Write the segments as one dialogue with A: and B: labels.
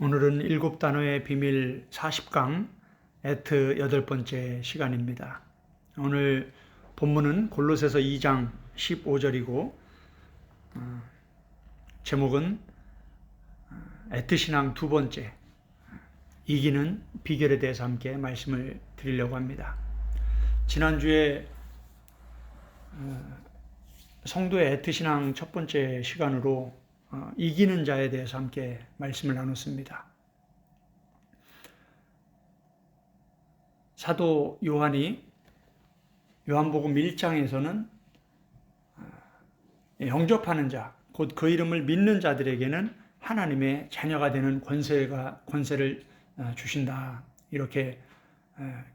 A: 오늘은 일곱 단어의 비밀 40강 에트 8번째 시간입니다. 오늘 본문은 골로새서 2장 15절이고 제목은 에트 신앙 두 번째, 이기는 비결에 대해서 함께 말씀을 드리려고 합니다. 지난주에 성도의 에트 신앙 첫 번째 시간으로 이기는 자에 대해서 함께 말씀을 나눴습니다. 사도 요한이 요한복음 1장에서는 영접하는 자, 곧 그 이름을 믿는 자들에게는 하나님의 자녀가 되는 권세를 주신다, 이렇게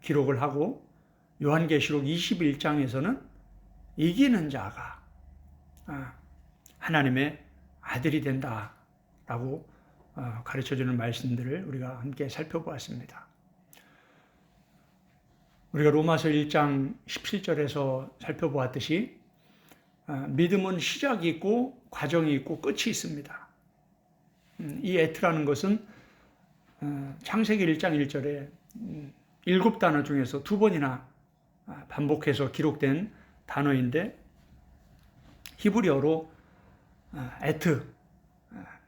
A: 기록을 하고, 요한계시록 21장에서는 이기는 자가 하나님의 아들이 된다라고 가르쳐주는 말씀들을 우리가 함께 살펴보았습니다. 우리가 로마서 1장 17절에서 살펴보았듯이 믿음은 시작이 있고 과정이 있고 끝이 있습니다. 이 에트라는 것은 창세기 1장 1절에 7단어 중에서 2번이나 반복해서 기록된 단어인데, 히브리어로 에트,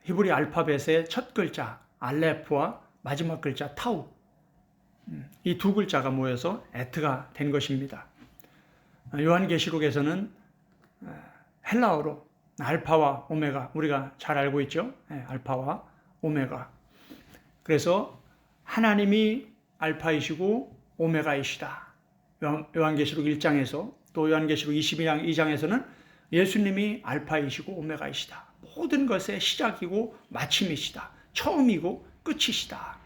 A: 히브리 알파벳의 첫 글자 알레프와 마지막 글자 타우, 이 두 글자가 모여서 에트가 된 것입니다. 요한계시록에서는 헬라어로 알파와 오메가, 우리가 잘 알고 있죠? 알파와 오메가. 그래서 하나님이 알파이시고 오메가이시다. 요한계시록 1장에서, 또 요한계시록 22장에서는 예수님이 알파이시고 오메가이시다. 모든 것의 시작이고 마침이시다. 처음이고 끝이시다.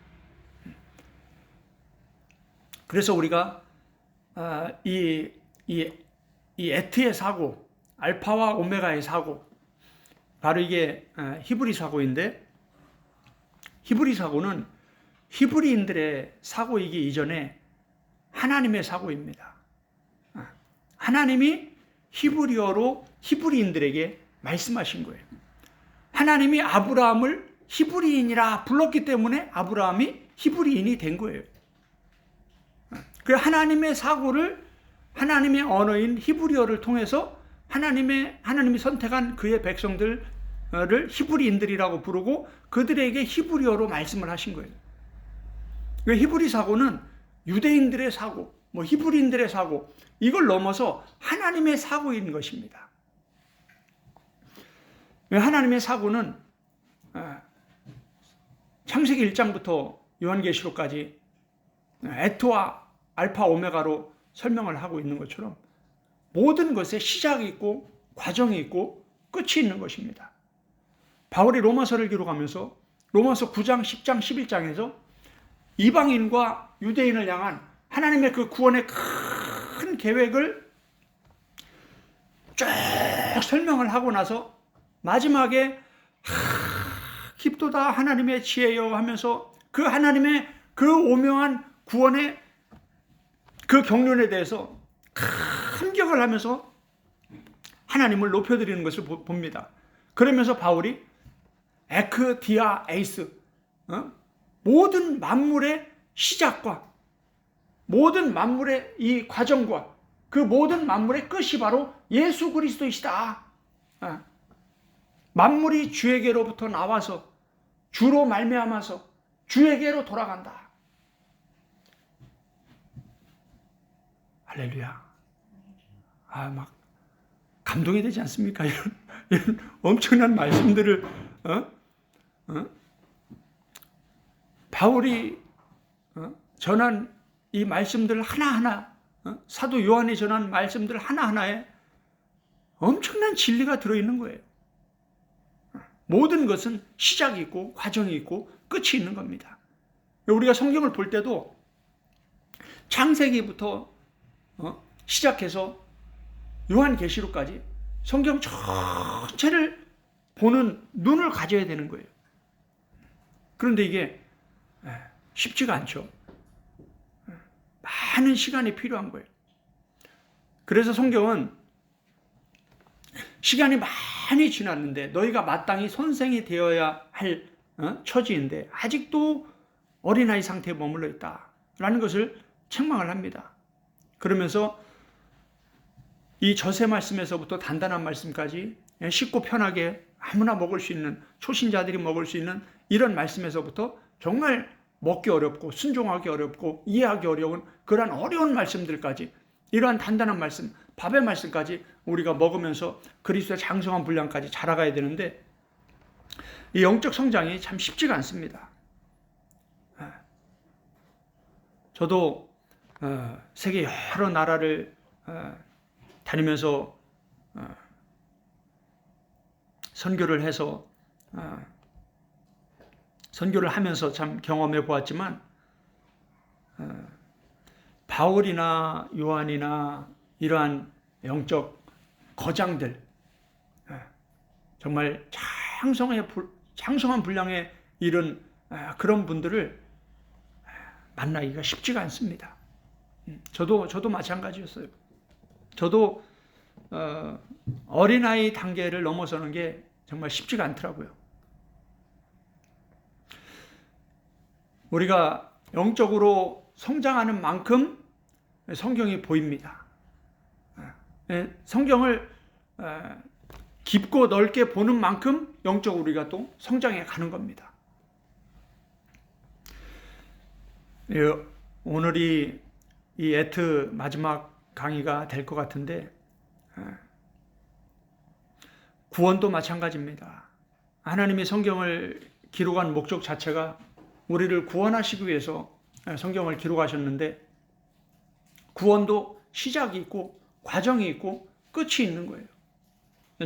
A: 그래서 우리가 이 에트의 사고, 알파와 오메가의 사고, 바로 이게 히브리 사고인데, 히브리 사고는 히브리인들의 사고이기 이전에 하나님의 사고입니다. 하나님이 히브리어로 히브리인들에게 말씀하신 거예요. 하나님이 아브라함을 히브리인이라 불렀기 때문에 아브라함이 히브리인이 된 거예요. 그 하나님의 사고를 하나님의 언어인 히브리어를 통해서 하나님이 선택한 그의 백성들을 히브리인들이라고 부르고 그들에게 히브리어로 말씀을 하신 거예요. 히브리 사고는 유대인들의 사고, 히브리인들의 사고, 이걸 넘어서 하나님의 사고인 것입니다. 하나님의 사고는 창세기 1장부터 요한계시록까지 에트와 알파 오메가로 설명을 하고 있는 것처럼 모든 것에 시작이 있고 과정이 있고 끝이 있는 것입니다. 바울이 로마서를 기록하면서 로마서 9장, 10장, 11장에서 이방인과 유대인을 향한 하나님의 그 구원의 큰 계획을 쭉 설명을 하고 나서 마지막에 깊도다 하나님의 지혜여 하면서 그 하나님의 그 오묘한 구원의 그 경륜에 대해서 감격을 하면서 하나님을 높여드리는 것을 봅니다. 그러면서 바울이 에크, 디아, 에이스, 모든 만물의 시작과 모든 만물의 이 과정과 그 모든 만물의 끝이 바로 예수 그리스도이시다. 만물이 주에게로부터 나와서 주로 말미암아서 주에게로 돌아간다. 할렐루야. 막 감동이 되지 않습니까? 이런 엄청난 말씀들을 바울이 전한 이 말씀들 하나하나, 사도 요한이 전한 말씀들 하나하나에 엄청난 진리가 들어있는 거예요. 모든 것은 시작이 있고 과정이 있고 끝이 있는 겁니다. 우리가 성경을 볼 때도 창세기부터 시작해서 요한계시록까지 성경 전체를 보는 눈을 가져야 되는 거예요. 그런데 이게 쉽지가 않죠. 많은 시간이 필요한 거예요. 그래서 성경은 시간이 많이 지났는데 너희가 마땅히 선생이 되어야 할 처지인데 아직도 어린아이 상태에 머물러 있다라는 것을 책망을 합니다. 그러면서 이 저세 말씀에서부터 단단한 말씀까지 쉽고 편하게 아무나 먹을 수 있는, 초신자들이 먹을 수 있는 이런 말씀에서부터 정말 먹기 어렵고 순종하기 어렵고 이해하기 어려운 그러한 어려운 말씀들까지, 이러한 단단한 말씀, 밥의 말씀까지 우리가 먹으면서 그리스도의 장성한 분량까지 자라가야 되는데, 이 영적 성장이 참 쉽지가 않습니다. 저도 세계 여러 나라를 다니면서 선교를 해서 선교를 하면서 참 경험해 보았지만, 바울이나 요한이나 이러한 영적 거장들, 정말 장성한 분량에 이른 그런 분들을 만나기가 쉽지가 않습니다. 저도 마찬가지였어요. 저도 어린아이 단계를 넘어서는 게 정말 쉽지가 않더라고요. 우리가 영적으로 성장하는 만큼 성경이 보입니다. 성경을 깊고 넓게 보는 만큼 영적으로 우리가 또 성장해 가는 겁니다. 오늘이 이 에트 마지막 강의가 될 것 같은데, 구원도 마찬가지입니다. 하나님이 성경을 기록한 목적 자체가 우리를 구원하시기 위해서 성경을 기록하셨는데, 구원도 시작이 있고 과정이 있고 끝이 있는 거예요.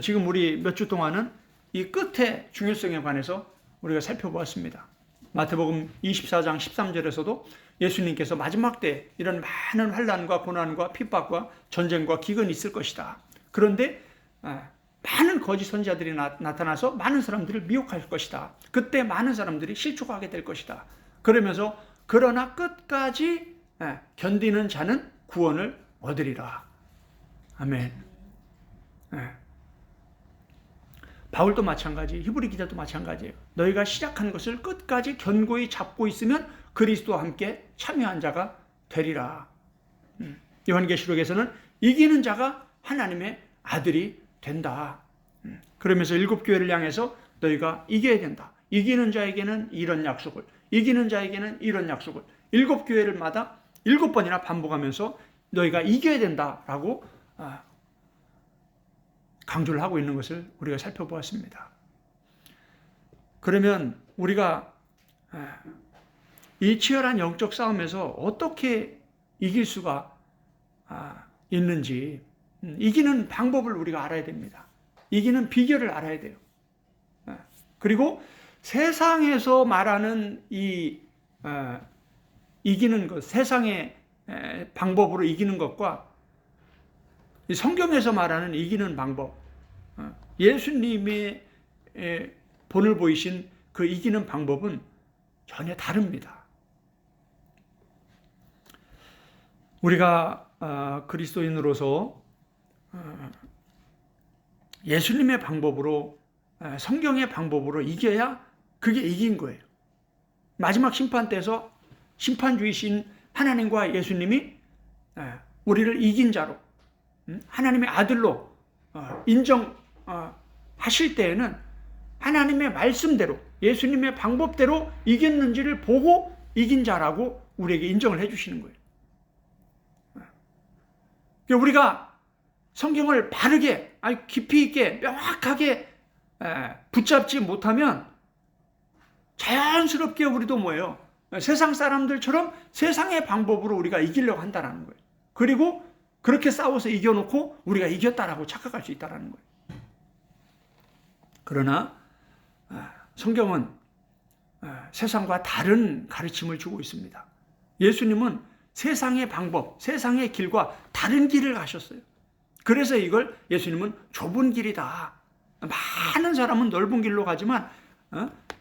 A: 지금 우리 몇 주 동안은 이 끝의 중요성에 관해서 우리가 살펴보았습니다. 마태복음 24장 13절에서도 예수님께서 마지막 때 이런 많은 환난과 고난과 핍박과 전쟁과 기근이 있을 것이다. 그런데 많은 거짓 선지자들이 나타나서 많은 사람들을 미혹할 것이다. 그때 많은 사람들이 실족하게 될 것이다. 그러면서 그러나 끝까지 견디는 자는 구원을 얻으리라. 아멘. 바울도 마찬가지, 히브리 기자도 마찬가지예요. 너희가 시작한 것을 끝까지 견고히 잡고 있으면 그리스도와 함께 참여한 자가 되리라. 요한계시록에서는 이기는 자가 하나님의 아들이 된다. 그러면서 일곱 교회를 향해서 너희가 이겨야 된다. 이기는 자에게는 이런 약속을, 이기는 자에게는 이런 약속을, 일곱 교회를마다 7번이나 반복하면서 너희가 이겨야 된다라고 강조를 하고 있는 것을 우리가 살펴보았습니다. 그러면 우리가 이 치열한 영적 싸움에서 어떻게 이길 수가 있는지, 이기는 방법을 우리가 알아야 됩니다. 이기는 비결을 알아야 돼요. 그리고 세상에서 말하는 이 이기는 것, 세상의 방법으로 이기는 것과 성경에서 말하는 이기는 방법, 예수님의 본을 보이신 그 이기는 방법은 전혀 다릅니다. 우리가 그리스도인으로서 예수님의 방법으로, 성경의 방법으로 이겨야 그게 이긴 거예요. 마지막 심판 때에서 심판주이신 하나님과 예수님이 우리를 이긴 자로, 하나님의 아들로 인정하실 때에는 하나님의 말씀대로, 예수님의 방법대로 이겼는지를 보고 이긴 자라고 우리에게 인정을 해주시는 거예요. 우리가 성경을 바르게, 깊이 있게, 명확하게 붙잡지 못하면 자연스럽게 우리도 뭐예요? 세상 사람들처럼 세상의 방법으로 우리가 이기려고 한다는 거예요. 그리고 그렇게 싸워서 이겨놓고 우리가 이겼다라고 착각할 수 있다는 거예요. 그러나 성경은 세상과 다른 가르침을 주고 있습니다. 예수님은 세상의 방법, 세상의 길과 다른 길을 가셨어요. 그래서 이걸 예수님은 좁은 길이다. 많은 사람은 넓은 길로 가지만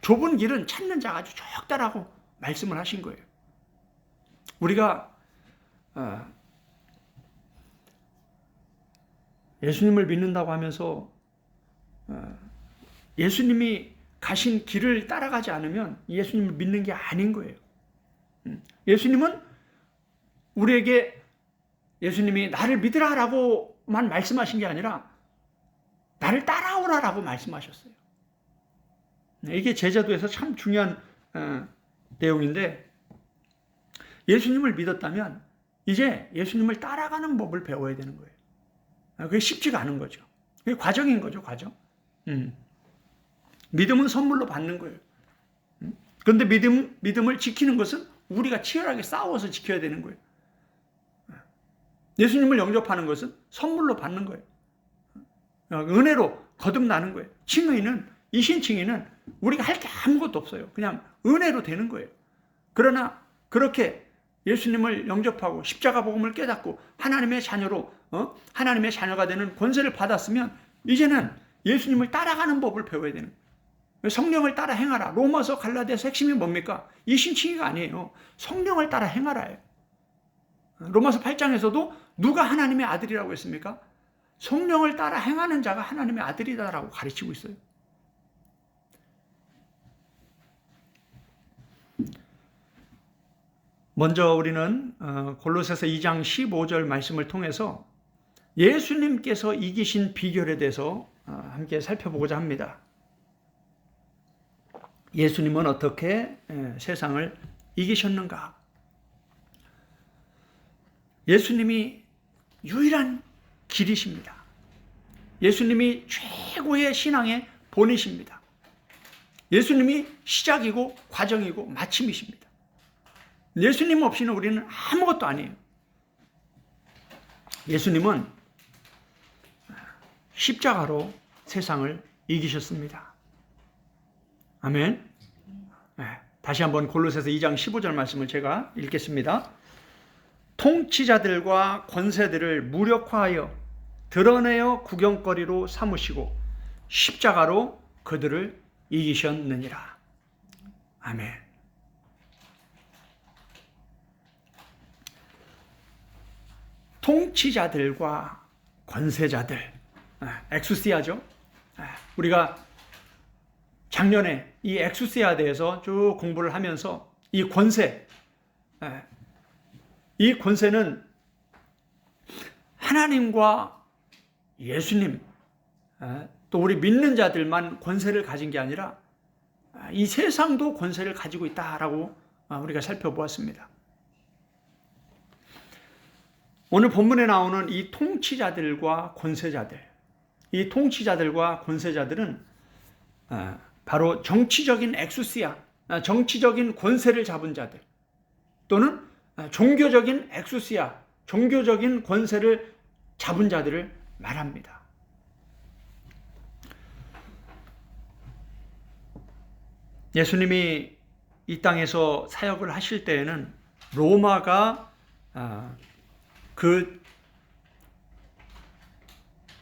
A: 좁은 길은 찾는 자가 아주 적다라고 말씀을 하신 거예요. 우리가 예수님을 믿는다고 하면서 예수님이 가신 길을 따라가지 않으면 예수님을 믿는 게 아닌 거예요. 예수님은 우리에게 예수님이 나를 믿으라라고만 말씀하신 게 아니라 나를 따라오라라고 말씀하셨어요. 이게 제자도에서 참 중요한 내용인데, 예수님을 믿었다면 이제 예수님을 따라가는 법을 배워야 되는 거예요. 그게 쉽지가 않은 거죠. 그게 과정인 거죠, 과정. 믿음은 선물로 받는 거예요. 그런데 믿음을 지키는 것은 우리가 치열하게 싸워서 지켜야 되는 거예요. 예수님을 영접하는 것은 선물로 받는 거예요. 은혜로 거듭나는 거예요. 이신칭의는 우리가 할 게 아무것도 없어요. 그냥 은혜로 되는 거예요. 그러나 그렇게 예수님을 영접하고 십자가 복음을 깨닫고 하나님의 자녀로 하나님의 자녀가 되는 권세를 받았으면 이제는 예수님을 따라가는 법을 배워야 되는 거예요. 성령을 따라 행하라. 로마서 갈라디아서 핵심이 뭡니까? 이신칭의가 아니에요. 성령을 따라 행하라예요. 로마서 8장에서도 누가 하나님의 아들이라고 했습니까? 성령을 따라 행하는 자가 하나님의 아들이다라고 가르치고 있어요. 먼저 우리는 골로새서 2장 15절 말씀을 통해서 예수님께서 이기신 비결에 대해서 함께 살펴보고자 합니다. 예수님은 어떻게 세상을 이기셨는가? 예수님이 유일한 길이십니다. 예수님이 최고의 신앙의 본이십니다. 예수님이 시작이고 과정이고 마침이십니다. 예수님 없이는 우리는 아무것도 아니에요. 예수님은 십자가로 세상을 이기셨습니다. 아멘. 다시 한번 골로새서 2장 15절 말씀을 제가 읽겠습니다. 통치자들과 권세들을 무력화하여 드러내어 구경거리로 삼으시고 십자가로 그들을 이기셨느니라. 아멘. 통치자들과 권세자들, 엑수시아죠. 우리가 작년에 이 엑수시아에 대해서 쭉 공부를 하면서 이 권세는 하나님과 예수님, 또 우리 믿는 자들만 권세를 가진 게 아니라 이 세상도 권세를 가지고 있다라고 우리가 살펴보았습니다. 오늘 본문에 나오는 이 통치자들과 권세자들, 이 통치자들과 권세자들은 바로 정치적인 엑수시아, 정치적인 권세를 잡은 자들, 또는 종교적인 엑수시아, 종교적인 권세를 잡은 자들을 말합니다. 예수님이 이 땅에서 사역을 하실 때에는 로마가 그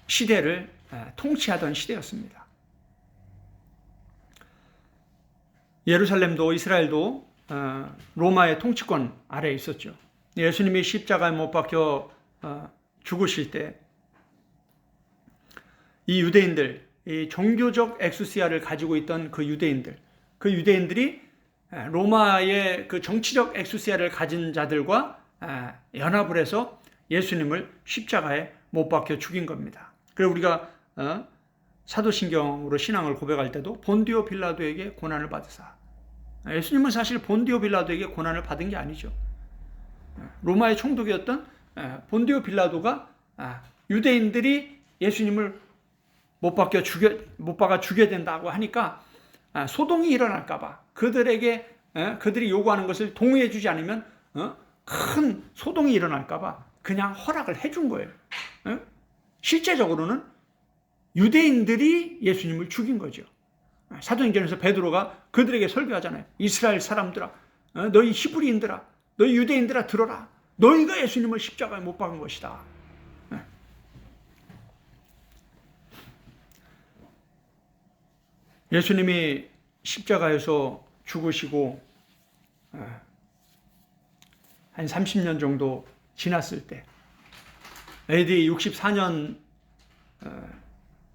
A: 시대를 통치하던 시대였습니다. 예루살렘도 이스라엘도 로마의 통치권 아래에 있었죠. 예수님이 십자가에 못 박혀 죽으실 때 이 유대인들, 이 종교적 엑수시아를 가지고 있던 그 유대인들이 로마의 그 정치적 엑수시아를 가진 자들과 연합을 해서 예수님을 십자가에 못 박혀 죽인 겁니다. 그래서 우리가 사도신경으로 신앙을 고백할 때도 본디오 빌라도에게 고난을 받으사, 예수님은 사실 본디오 빌라도에게 고난을 받은 게 아니죠. 로마의 총독이었던 본디오 빌라도가 유대인들이 예수님을 못 박아 죽여야 된다고 하니까 소동이 일어날까봐 그들이 요구하는 것을 동의해 주지 않으면 큰 소동이 일어날까봐 그냥 허락을 해준 거예요. 실제적으로는 유대인들이 예수님을 죽인 거죠. 사도행전에서 베드로가 그들에게 설교하잖아요. 이스라엘 사람들아, 너희 히브리인들아, 너희 유대인들아 들어라. 너희가 예수님을 십자가에 못 박은 것이다. 예수님이 십자가에서 죽으시고 한 30년 정도 지났을 때 AD 64년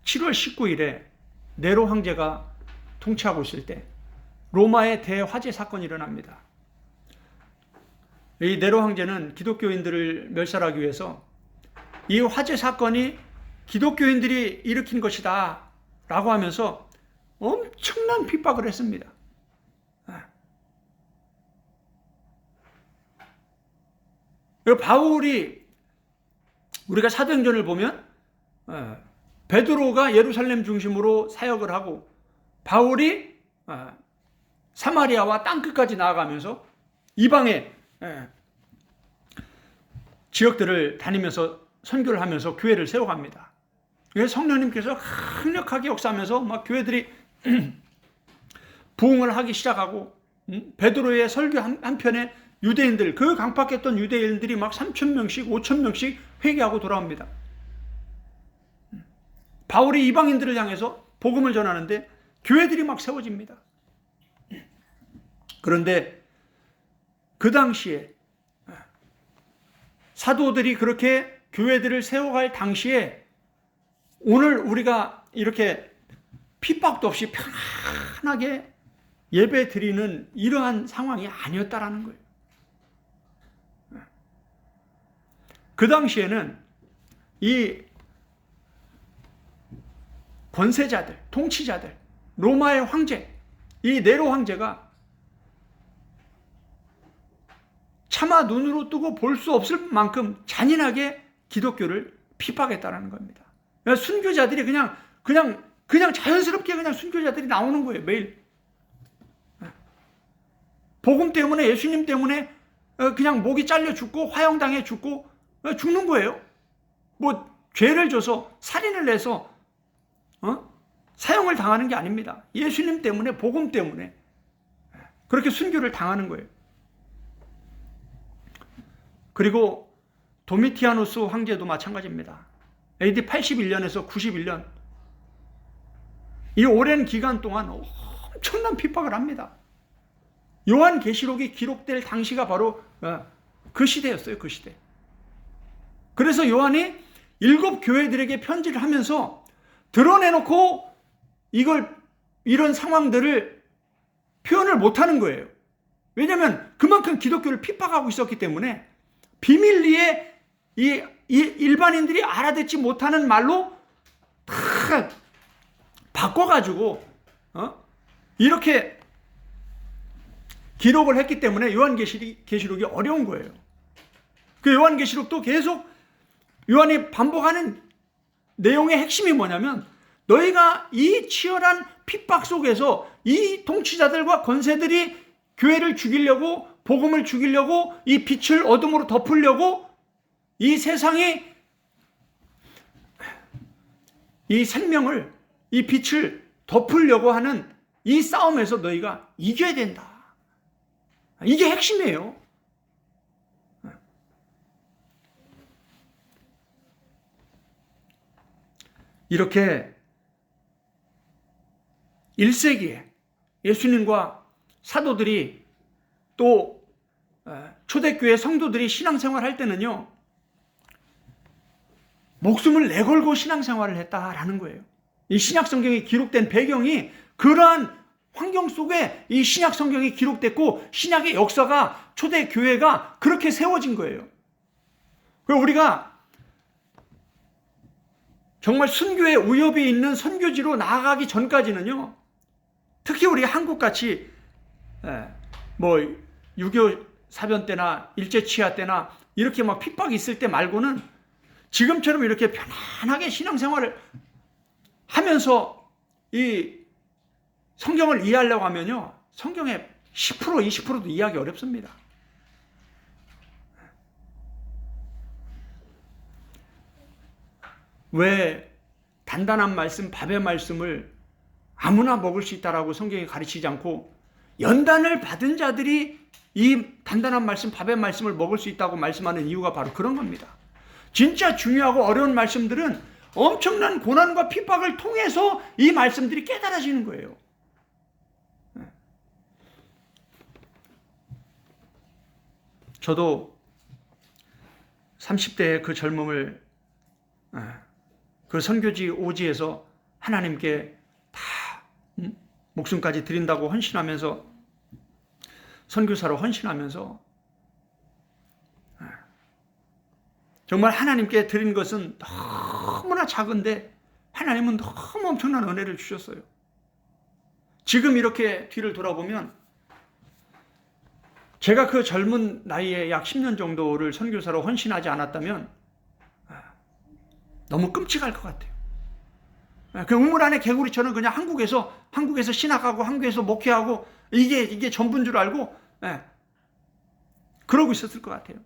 A: 7월 19일에 네로 황제가 통치하고 있을 때 로마의 대화재 사건이 일어납니다. 이 네로 황제는 기독교인들을 멸살하기 위해서 이 화재 사건이 기독교인들이 일으킨 것이다 라고 하면서 엄청난 핍박을 했습니다. 바울이 우리가 사도행전을 보면 베드로가 예루살렘 중심으로 사역을 하고 바울이 사마리아와 땅끝까지 나아가면서 이방의 지역들을 다니면서 선교를 하면서 교회를 세워갑니다. 성령님께서 강력하게 역사하면서 막 교회들이 부흥을 하기 시작하고 베드로의 설교 한편에 유대인들, 그 강팍했던 유대인들이 막 3,000명씩 5,000명씩 회개하고 돌아옵니다. 바울이 이방인들을 향해서 복음을 전하는데 교회들이 막 세워집니다. 그런데 그 당시에 사도들이 그렇게 교회들을 세워갈 당시에 오늘 우리가 이렇게 핍박도 없이 편안하게 예배 드리는 이러한 상황이 아니었다라는 거예요. 그 당시에는 이 권세자들, 통치자들, 로마의 황제, 이 네로 황제가 차마 눈으로 뜨고 볼 수 없을 만큼 잔인하게 기독교를 핍박했다는 겁니다. 순교자들이 그냥 자연스럽게 그냥 순교자들이 나오는 거예요, 매일. 복음 때문에, 예수님 때문에 그냥 목이 잘려 죽고 화형당해 죽고 죽는 거예요. 뭐 죄를 져서 살인을 해서 사형을 당하는 게 아닙니다. 예수님 때문에, 복음 때문에 그렇게 순교를 당하는 거예요. 그리고 도미티아누스 황제도 마찬가지입니다. AD 81년에서 91년 이 오랜 기간 동안 엄청난 핍박을 합니다. 요한계시록이 기록될 당시가 바로 그 시대였어요. 그 시대. 그래서 요한이 7 교회들에게 편지를 하면서 드러내놓고 이런 상황들을 표현을 못하는 거예요. 왜냐하면 그만큼 기독교를 핍박하고 있었기 때문에 비밀리에 이 일반인들이 알아듣지 못하는 말로 다 바꿔가지고 이렇게 기록을 했기 때문에 요한계시록이 어려운 거예요. 그 요한계시록도 계속 요한이 반복하는 내용의 핵심이 뭐냐면 너희가 이 치열한 핍박 속에서 이 통치자들과 권세들이 교회를 죽이려고 복음을 죽이려고 이 빛을 어둠으로 덮으려고 이 세상이 이 생명을 이 빛을 덮으려고 하는 이 싸움에서 너희가 이겨야 된다. 이게 핵심이에요. 이렇게 1세기에 예수님과 사도들이 또 초대교회 성도들이 신앙생활 할 때는요, 목숨을 내걸고 신앙생활을 했다라는 거예요. 이 신약성경이 기록된 배경이 그러한 환경 속에 이 신약성경이 기록됐고 신약의 역사가 초대교회가 그렇게 세워진 거예요. 그리고 우리가 정말 순교의 위협이 있는 선교지로 나아가기 전까지는요, 특히 우리 한국같이 뭐 6.25 사변 때나 일제치하 때나 이렇게 막 핍박이 있을 때 말고는 지금처럼 이렇게 편안하게 신앙생활을 하면서 이 성경을 이해하려고 하면요, 성경의 10% 20%도 이해하기 어렵습니다. 왜 단단한 말씀, 밥의 말씀을 아무나 먹을 수 있다라고 성경이 가르치지 않고 연단을 받은 자들이 이 단단한 말씀, 밥의 말씀을 먹을 수 있다고 말씀하는 이유가 바로 그런 겁니다. 진짜 중요하고 어려운 말씀들은 엄청난 고난과 핍박을 통해서 이 말씀들이 깨달아지는 거예요. 저도 30대의 그 젊음을 그 선교지 오지에서 하나님께 다 목숨까지 드린다고 헌신하면서, 선교사로 헌신하면서 정말 하나님께 드린 것은 너무나 작은데 하나님은 너무 엄청난 은혜를 주셨어요. 지금 이렇게 뒤를 돌아보면 제가 그 젊은 나이에 약 10년 정도를 선교사로 헌신하지 않았다면 너무 끔찍할 것 같아요. 그 우물 안에 개구리처럼 그냥 한국에서 신학하고 한국에서 목회하고 이게 전부인 줄 알고 그러고 있었을 것 같아요.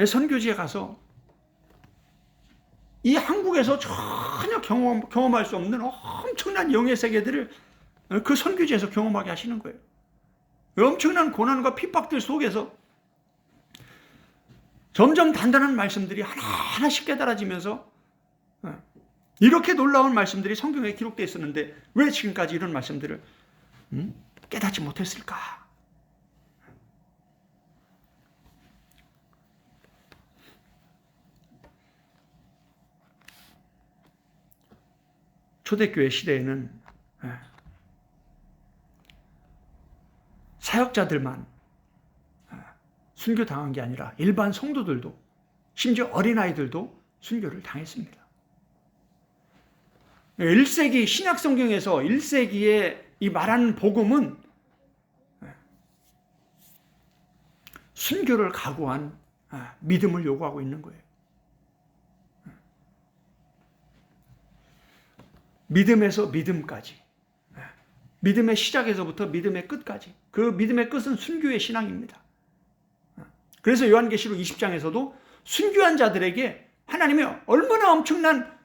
A: 선교지에 가서 이 한국에서 전혀 경험할 수 없는 엄청난 영의 세계들을 그 선교지에서 경험하게 하시는 거예요. 엄청난 고난과 핍박들 속에서 점점 단단한 말씀들이 하나하나씩 깨달아지면서 이렇게 놀라운 말씀들이 성경에 기록되어 있었는데 왜 지금까지 이런 말씀들을 깨닫지 못했을까? 초대교회 시대에는 사역자들만 순교당한 게 아니라 일반 성도들도, 심지어 어린아이들도 순교를 당했습니다. 1세기 신약성경에서 1세기에 이 말하는 복음은 순교를 각오한 믿음을 요구하고 있는 거예요. 믿음에서 믿음까지, 믿음의 시작에서부터 믿음의 끝까지, 그 믿음의 끝은 순교의 신앙입니다. 그래서 요한계시록 20장에서도 순교한 자들에게 하나님이 얼마나 엄청난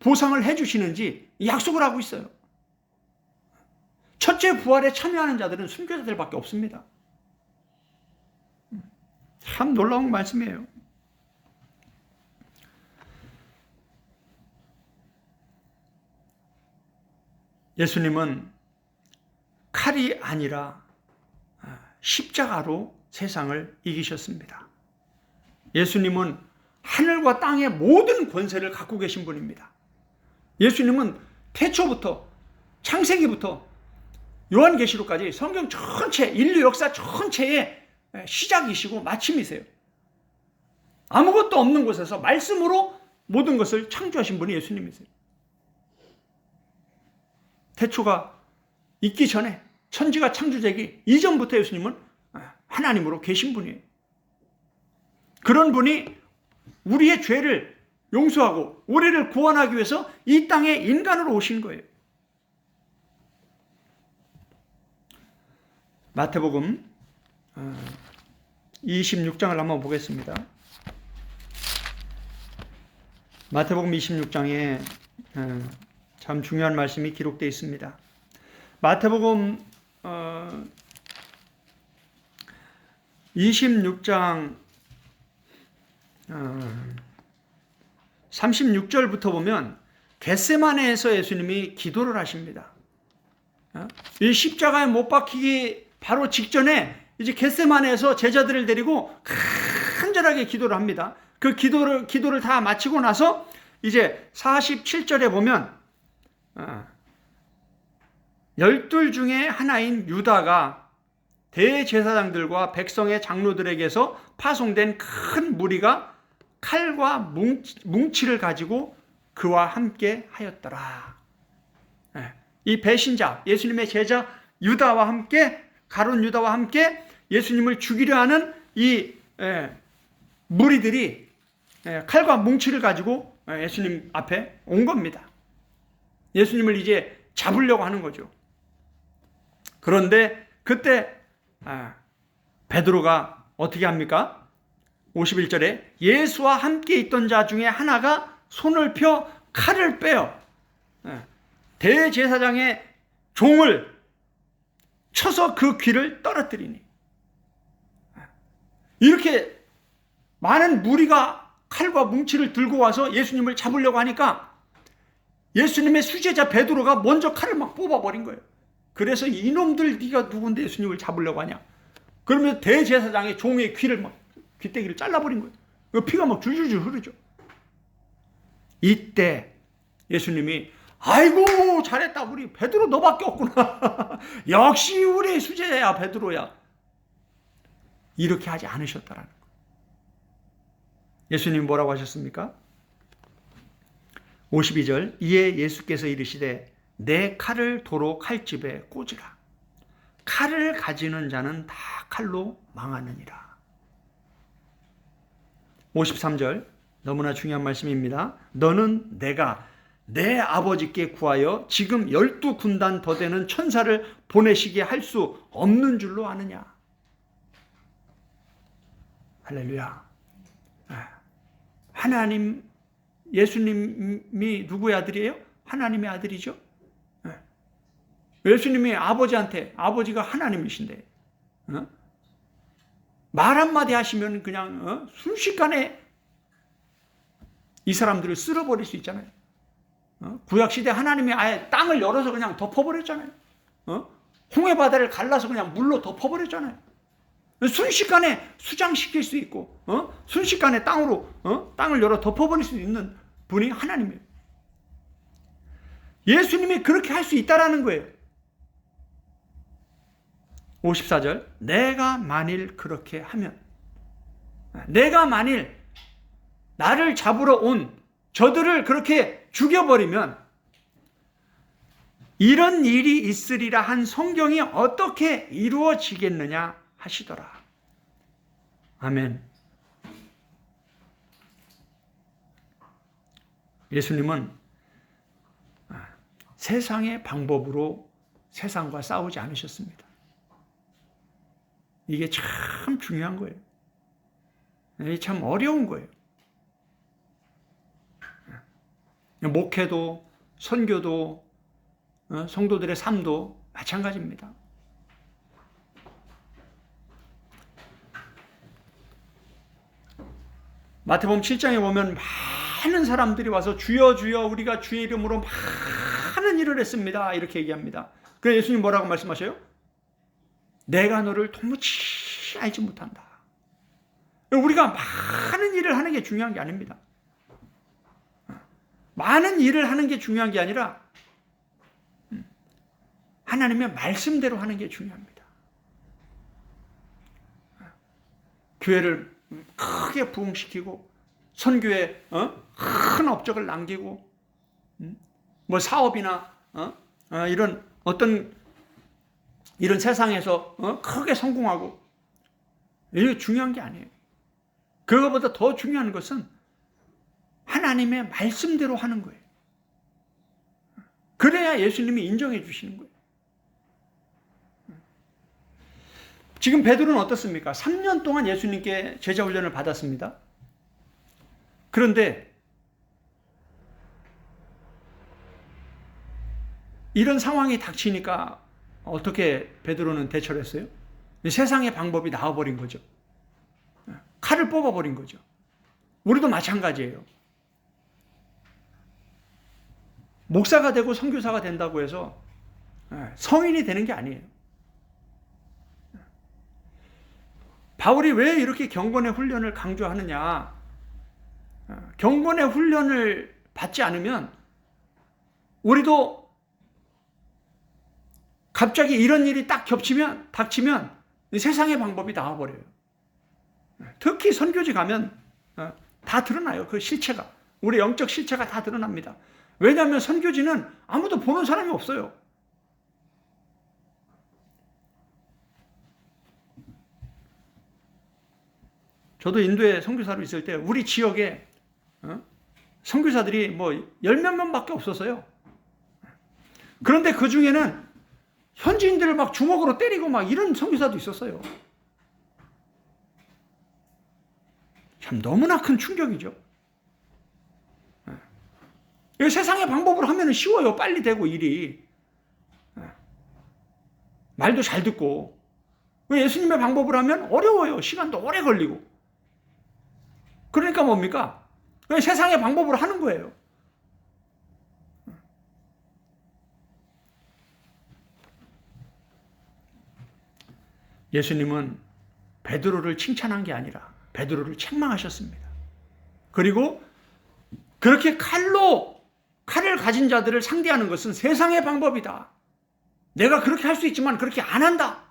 A: 보상을 해주시는지 약속을 하고 있어요. 첫째 부활에 참여하는 자들은 순교자들밖에 없습니다. 참 놀라운 말씀이에요. 예수님은 칼이 아니라 십자가로 세상을 이기셨습니다. 예수님은 하늘과 땅의 모든 권세를 갖고 계신 분입니다. 예수님은 태초부터, 창세기부터 요한계시록까지 성경 전체, 인류 역사 전체의 시작이시고 마침이세요. 아무것도 없는 곳에서 말씀으로 모든 것을 창조하신 분이 예수님이세요. 태초가 있기 전에, 천지가 창조되기 이전부터 예수님은 하나님으로 계신 분이에요. 그런 분이 우리의 죄를 용서하고 우리를 구원하기 위해서 이 땅에 인간으로 오신 거예요. 마태복음 26장을 한번 보겠습니다. 마태복음 26장에 참 중요한 말씀이 기록되어 있습니다. 마태복음 26장 36절부터 보면 겟세마네에서 예수님이 기도를 하십니다. 이 십자가에 못 박히기 바로 직전에 이제 겟세마네에서 제자들을 데리고 간절하게 기도를 합니다. 그 기도를 다 마치고 나서 이제 47절에 보면 12 중에 하나인 유다가 대제사장들과 백성의 장로들에게서 파송된 큰 무리가 칼과 뭉치를 가지고 그와 함께 하였더라. 이 배신자, 예수님의 제자 유다와 함께, 가룟 유다와 함께 예수님을 죽이려 하는 이 무리들이 칼과 뭉치를 가지고 예수님 앞에 온 겁니다. 예수님을 이제 잡으려고 하는 거죠. 그런데 그때 베드로가 어떻게 합니까? 51절에 예수와 함께 있던 자 중에 하나가 손을 펴 칼을 빼어 대제사장의 종을 쳐서 그 귀를 떨어뜨리니, 이렇게 많은 무리가 칼과 뭉치를 들고 와서 예수님을 잡으려고 하니까 예수님의 수제자 베드로가 먼저 칼을 막 뽑아버린 거예요. 그래서 이놈들 네가 누군데 예수님을 잡으려고 하냐. 그러면 대제사장의 종의 귀를 막 귀때기를 잘라버린 거예요. 그 피가 막 줄줄줄 흐르죠. 이때 예수님이 아이고 잘했다, 우리 베드로 너밖에 없구나. 역시 우리 수제야 베드로야. 이렇게 하지 않으셨다라는 거예요. 예수님 뭐라고 하셨습니까? 52절, 이에 예수께서 이르시되 내 칼을 도로 칼집에 꽂으라. 칼을 가지는 자는 다 칼로 망하느니라. 53절, 너무나 중요한 말씀입니다. 너는 내가 내 아버지께 구하여 지금 12군단 더 되는 천사를 보내시게 할 수 없는 줄로 아느냐. 할렐루야. 하나님, 예수님이 누구의 아들이에요? 하나님의 아들이죠. 예수님이 아버지한테, 아버지가 하나님이신데 말 한마디 하시면 그냥 순식간에 이 사람들을 쓸어버릴 수 있잖아요. 구약시대 하나님이 아예 땅을 열어서 그냥 덮어버렸잖아요. 홍해바다를 갈라서 그냥 물로 덮어버렸잖아요. 순식간에 수장시킬 수 있고 순식간에 땅을 열어 덮어버릴 수 있는 분이 하나님이에요. 예수님이 그렇게 할 수 있다라는 거예요. 54절, 내가 만일 그렇게 하면, 내가 만일 나를 잡으러 온 저들을 그렇게 죽여버리면 이런 일이 있으리라 한 성경이 어떻게 이루어지겠느냐 하시더라. 아멘. 예수님은 세상의 방법으로 세상과 싸우지 않으셨습니다. 이게 참 중요한 거예요. 이게 참 어려운 거예요. 목회도, 선교도, 성도들의 삶도 마찬가지입니다. 마태복음 7장에 보면 많은 사람들이 와서 주여 주여 우리가 주의 이름으로 많은 일을 했습니다. 이렇게 얘기합니다. 그래서 예수님 뭐라고 말씀하셔요? 내가 너를 도무지 알지 못한다. 우리가 많은 일을 하는 게 중요한 게 아닙니다. 많은 일을 하는 게 중요한 게 아니라 하나님의 말씀대로 하는 게 중요합니다. 교회를 크게 부흥시키고 선교에 큰 업적을 남기고 뭐 사업이나 이런 어떤 이런 세상에서 크게 성공하고 이게 중요한 게 아니에요. 그거보다 더 중요한 것은 하나님의 말씀대로 하는 거예요. 그래야 예수님이 인정해 주시는 거예요. 지금 베드로는 어떻습니까? 3년 동안 예수님께 제자 훈련을 받았습니다. 그런데 이런 상황이 닥치니까 어떻게 베드로는 대처를 했어요? 세상의 방법이 나와버린 거죠. 칼을 뽑아버린 거죠. 우리도 마찬가지예요. 목사가 되고 선교사가 된다고 해서 성인이 되는 게 아니에요. 바울이 왜 이렇게 경건의 훈련을 강조하느냐? 경건의 훈련을 받지 않으면 우리도 갑자기 이런 일이 딱 닥치면 세상의 방법이 나와버려요. 특히 선교지 가면 다 드러나요. 그 실체가. 우리 영적 실체가 다 드러납니다. 왜냐하면 선교지는 아무도 보는 사람이 없어요. 저도 인도에 선교사로 있을 때 우리 지역에 선교사들이 뭐 10몇 명밖에 없었어요. 그런데 그 중에는 현지인들을 막 주먹으로 때리고 막 이런 선교사도 있었어요. 참 너무나 큰 충격이죠. 세상의 방법으로 하면 쉬워요. 빨리 되고 일이. 말도 잘 듣고. 예수님의 방법으로 하면 어려워요. 시간도 오래 걸리고. 그러니까 뭡니까? 세상의 방법으로 하는 거예요. 예수님은 베드로를 칭찬한 게 아니라 베드로를 책망하셨습니다. 그리고 그렇게 칼로 칼을 가진 자들을 상대하는 것은 세상의 방법이다. 내가 그렇게 할 수 있지만 그렇게 안 한다.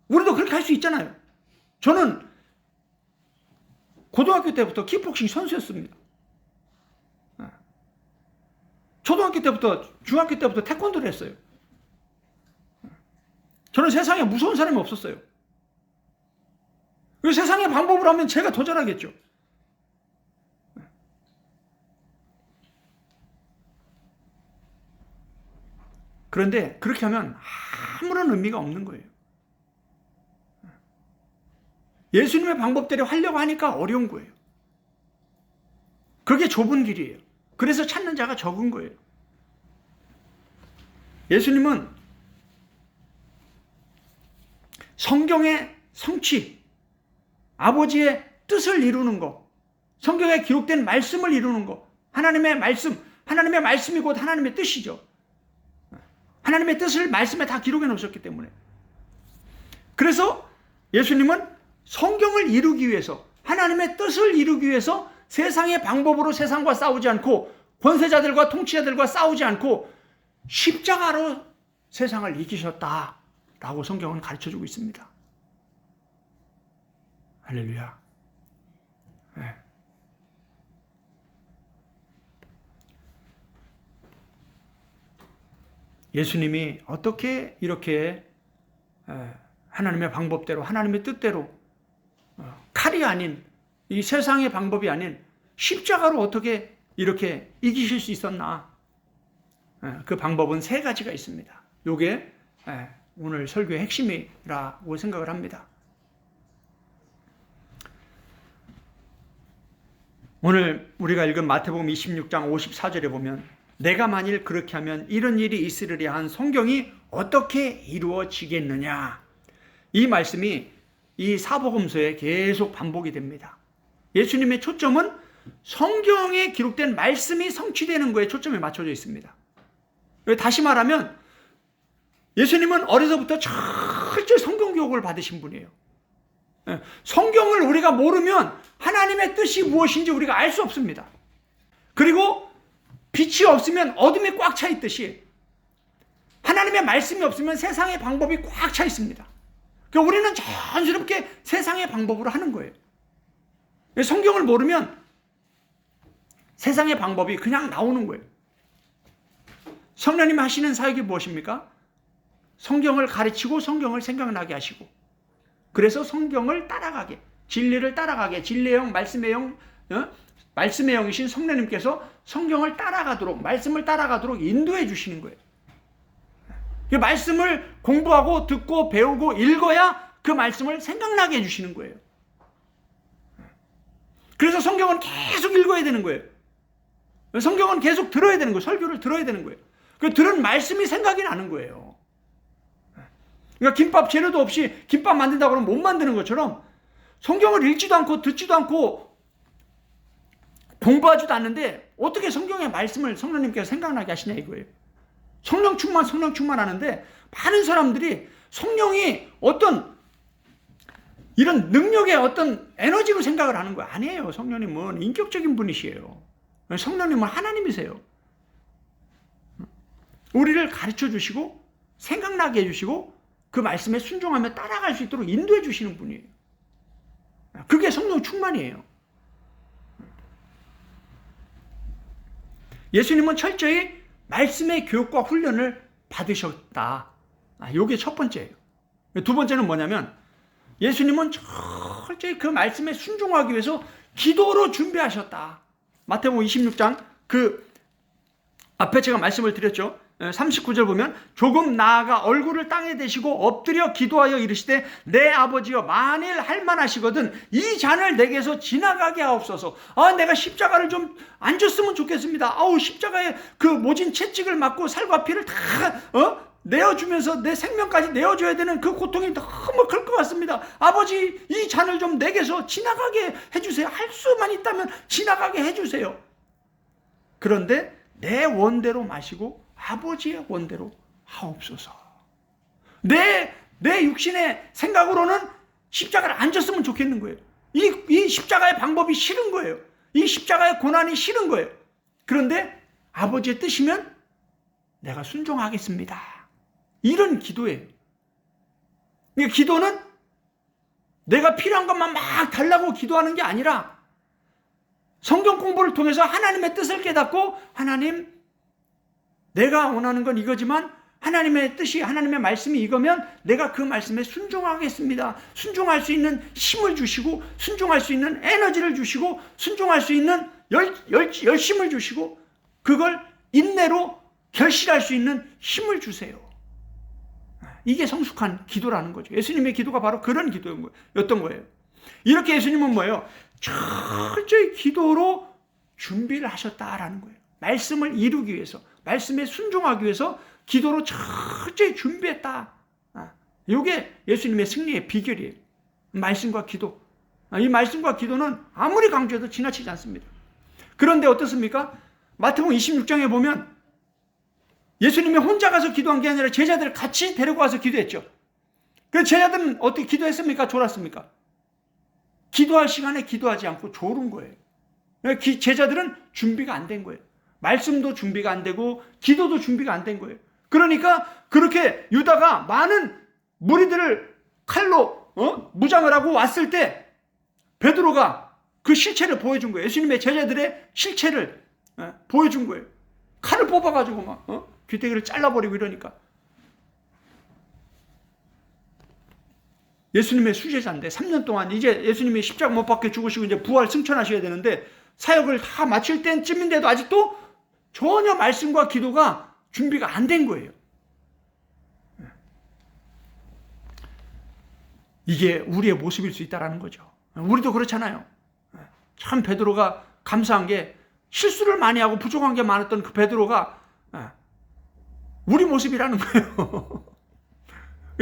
A: 우리도 그렇게 할 수 있잖아요. 저는 고등학교 때부터 킥복싱 선수였습니다. 초등학교 때부터, 중학교 때부터 태권도를 했어요. 저는 세상에 무서운 사람이 없었어요. 세상의 방법으로 하면 제가 도전하겠죠. 그런데 그렇게 하면 아무런 의미가 없는 거예요. 예수님의 방법대로 하려고 하니까 어려운 거예요. 그게 좁은 길이에요. 그래서 찾는 자가 적은 거예요. 예수님은 성경의 성취, 아버지의 뜻을 이루는 것, 성경에 기록된 말씀을 이루는 것, 하나님의 말씀이 곧 하나님의 뜻이죠. 하나님의 뜻을 말씀에 다 기록해 놓으셨기 때문에. 그래서 예수님은 성경을 이루기 위해서, 하나님의 뜻을 이루기 위해서 세상의 방법으로 세상과 싸우지 않고, 권세자들과 통치자들과 싸우지 않고 십자가로 세상을 이기셨다라고 성경은 가르쳐주고 있습니다. 할렐루야. 네. 예수님이 어떻게 이렇게 하나님의 방법대로, 하나님의 뜻대로, 칼이 아닌, 이 세상의 방법이 아닌 십자가로 어떻게 이렇게 이기실 수 있었나? 그 방법은 세 가지가 있습니다. 이게 오늘 설교의 핵심이라고 생각을 합니다. 오늘 우리가 읽은 마태복음 26장 54절에 보면, 내가 만일 그렇게 하면 이런 일이 있으리라 한 성경이 어떻게 이루어지겠느냐, 이 말씀이 이 사복음서에 계속 반복이 됩니다. 예수님의 초점은 성경에 기록된 말씀이 성취되는 거에 초점이 맞춰져 있습니다. 다시 말하면 예수님은 어려서부터 철저히 성경 교육을 받으신 분이에요. 성경을 우리가 모르면 하나님의 뜻이 무엇인지 우리가 알 수 없습니다. 그리고 빛이 없으면 어둠이 꽉 차 있듯이 하나님의 말씀이 없으면 세상의 방법이 꽉 차 있습니다. 그러니까 우리는 자연스럽게 세상의 방법으로 하는 거예요. 성경을 모르면 세상의 방법이 그냥 나오는 거예요. 성령님이 하시는 사역이 무엇입니까? 성경을 가르치고 성경을 생각나게 하시고, 그래서 성경을 따라가게, 진리를 따라가게, 진리의 영, 말씀의 영, 말씀의 영이신 성령님께서 성경을 따라가도록, 말씀을 따라가도록 인도해 주시는 거예요. 그 말씀을 공부하고 듣고 배우고 읽어야 그 말씀을 생각나게 해주시는 거예요. 그래서 성경은 계속 읽어야 되는 거예요. 성경은 계속 들어야 되는 거예요. 설교를 들어야 되는 거예요. 그 들은 말씀이 생각이 나는 거예요. 그러니까 김밥 재료도 없이 김밥 만든다고 그러면 못 만드는 것처럼 성경을 읽지도 않고 듣지도 않고 공부하지도 않는데 어떻게 성경의 말씀을 성령님께서 생각나게 하시냐 이거예요. 성령 충만 하는데 많은 사람들이 성령이 어떤 이런 능력의 어떤 에너지로 생각을 하는 거 아니에요. 성령님은 인격적인 분이시에요. 성령님은 하나님이세요. 우리를 가르쳐 주시고 생각나게 해주시고 그 말씀에 순종하며 따라갈 수 있도록 인도해 주시는 분이에요. 그게 성령 충만이에요. 예수님은 철저히 말씀의 교육과 훈련을 받으셨다. 이게 첫 번째예요. 두 번째는 뭐냐면 예수님은 철저히 그 말씀에 순종하기 위해서 기도로 준비하셨다. 마태복음 26장 그 앞에 제가 말씀을 드렸죠. 39절 보면 조금 나아가 얼굴을 땅에 대시고 엎드려 기도하여 이르시되 내 아버지여 만일 할만하시거든 이 잔을 내게서 지나가게 하옵소서. 내가 십자가를 좀 안 줬으면 좋겠습니다. 십자가에 그 모진 채찍을 맞고 살과 피를 다 내어주면서 내 생명까지 내어줘야 되는 그 고통이 너무 클 것 같습니다. 아버지 이 잔을 좀 내게서 지나가게 해주세요. 할 수만 있다면 지나가게 해주세요. 그런데 내 원대로 마시고 아버지의 원대로 하옵소서. 내 육신의 생각으로는 십자가를 안 졌으면 좋겠는 거예요. 이 십자가의 방법이 싫은 거예요. 이 십자가의 고난이 싫은 거예요. 그런데 아버지의 뜻이면 내가 순종하겠습니다. 이런 기도예요. 그러니까 기도는 내가 필요한 것만 막 달라고 기도하는 게 아니라 성경 공부를 통해서 하나님의 뜻을 깨닫고 하나님, 내가 원하는 건 이거지만 하나님의 뜻이, 하나님의 말씀이 이거면 내가 그 말씀에 순종하겠습니다. 순종할 수 있는 힘을 주시고, 순종할 수 있는 에너지를 주시고, 순종할 수 있는 열심을 주시고, 그걸 인내로 결실할 수 있는 힘을 주세요. 이게 성숙한 기도라는 거죠. 예수님의 기도가 바로 그런 기도였던 거예요. 이렇게 예수님은 뭐예요? 철저히 기도로 준비를 하셨다라는 거예요. 말씀을 이루기 위해서, 말씀에 순종하기 위해서 기도로 철저히 준비했다. 이게 예수님의 승리의 비결이에요. 말씀과 기도. 이 말씀과 기도는 아무리 강조해도 지나치지 않습니다. 그런데 어떻습니까? 마태복음 26장에 보면 예수님이 혼자 가서 기도한 게 아니라 제자들을 같이 데리고 와서 기도했죠. 그래서 제자들은 어떻게 기도했습니까? 졸았습니까? 기도할 시간에 기도하지 않고 졸은 거예요. 제자들은 준비가 안 된 거예요. 말씀도 준비가 안 되고 기도도 준비가 안 된 거예요. 그러니까 그렇게 유다가 많은 무리들을 칼로 무장을 하고 왔을 때 베드로가 그 실체를 보여준 거예요. 예수님의 제자들의 실체를 보여준 거예요. 칼을 뽑아가지고 막 귀때기를 잘라버리고 이러니까. 예수님의 수제자인데 3년 동안 이제 예수님이 십자가 못 박혀 죽으시고 이제 부활 승천하셔야 되는데 사역을 다 마칠 때쯤인데도 아직도 전혀 말씀과 기도가 준비가 안 된 거예요. 이게 우리의 모습일 수 있다는 거죠. 우리도 그렇잖아요. 참 베드로가 감사한 게 실수를 많이 하고 부족한 게 많았던 그 베드로가 우리 모습이라는 거예요.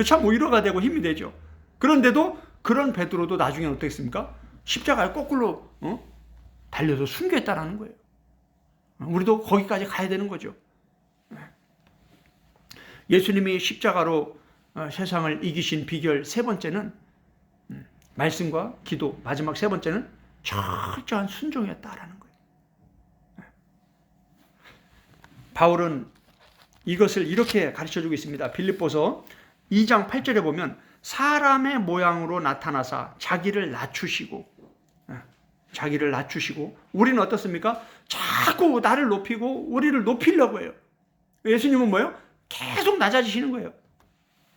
A: 참 위로가 되고 힘이 되죠. 그런데도 그런 베드로도 나중에 어떻게 했습니까? 십자가에 거꾸로 달려서 순교했다라는 거예요. 우리도 거기까지 가야 되는 거죠. 예수님이 십자가로 세상을 이기신 비결 세 번째는 말씀과 기도, 마지막 세 번째는 철저한 순종이었다라는 거예요. 바울은 이것을 이렇게 가르쳐주고 있습니다. 빌립보서 2장 8절에 보면 사람의 모양으로 나타나사 자기를 낮추시고 우리는 어떻습니까? 자꾸 나를 높이고 우리를 높이려고 해요. 예수님은 뭐예요? 계속 낮아지시는 거예요.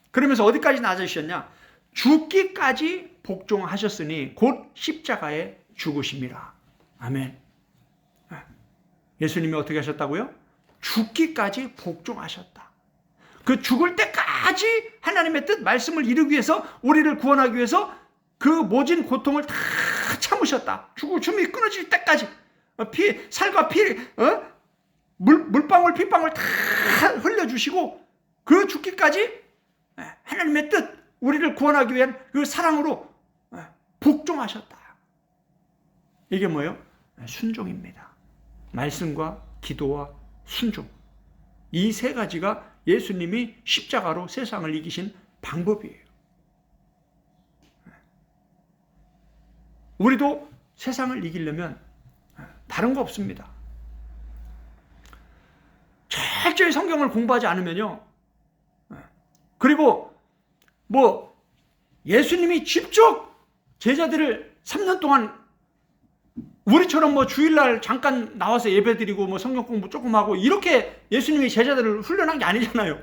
A: 그러면서 어디까지 낮아지셨냐? 죽기까지 복종하셨으니 곧 십자가에 죽으심이라. 아멘. 예수님이 어떻게 하셨다고요? 죽기까지 복종하셨다. 그 죽을 때까지 하나님의 뜻, 말씀을 이루기 위해서, 우리를 구원하기 위해서 그 모진 고통을 다 참으셨다. 죽음이 끊어질 때까지 살과 피, 물방울, 핏방울 다 흘려주시고 그 죽기까지 하나님의 뜻, 우리를 구원하기 위한 그 사랑으로 복종하셨다. 이게 뭐예요? 순종입니다. 말씀과 기도와 순종. 이 세 가지가 예수님이 십자가로 세상을 이기신 방법이에요. 우리도 세상을 이기려면 다른 거 없습니다. 철저히 성경을 공부하지 않으면요. 그리고 예수님이 직접 제자들을 3년 동안 우리처럼 주일날 잠깐 나와서 예배드리고 성경 공부 조금 하고 이렇게 예수님이 제자들을 훈련한 게 아니잖아요.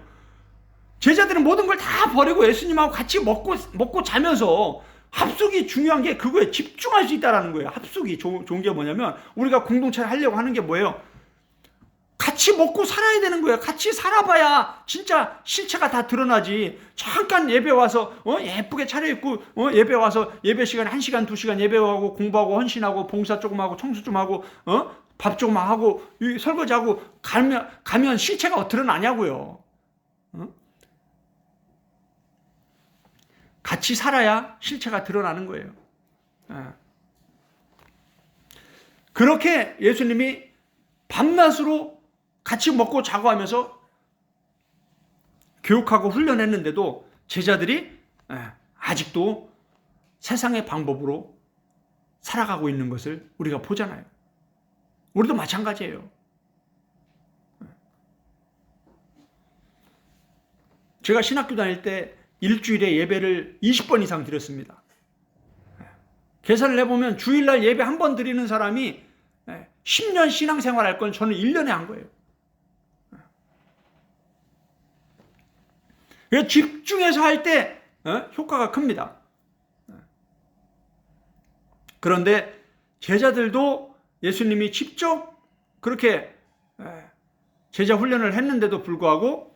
A: 제자들은 모든 걸 다 버리고 예수님하고 같이 먹고 자면서 합숙이 중요한 게 그거에 집중할 수 있다는 거예요. 합숙이 좋은 게 뭐냐면 우리가 공동체를 하려고 하는 게 뭐예요? 같이 먹고 살아야 되는 거예요. 같이 살아봐야 진짜 실체가 다 드러나지. 잠깐 예배 와서 예쁘게 차려입고 예배 와서 예배 시간에 1시간 2시간 예배하고 공부하고 헌신하고 봉사 조금 하고 청소 좀 하고 밥 조금 하고 설거지하고 가면 실체가 드러나냐고요. 같이 살아야 실체가 드러나는 거예요. 그렇게 예수님이 밤낮으로 같이 먹고 자고 하면서 교육하고 훈련했는데도 제자들이 아직도 세상의 방법으로 살아가고 있는 것을 우리가 보잖아요. 우리도 마찬가지예요. 제가 신학교 다닐 때 일주일에 예배를 20번 이상 드렸습니다. 계산을 해보면 주일날 예배 한 번 드리는 사람이 10년 신앙생활 할 건 저는 1년에 한 거예요. 집중해서 할 때 효과가 큽니다. 그런데 제자들도 예수님이 직접 그렇게 제자 훈련을 했는데도 불구하고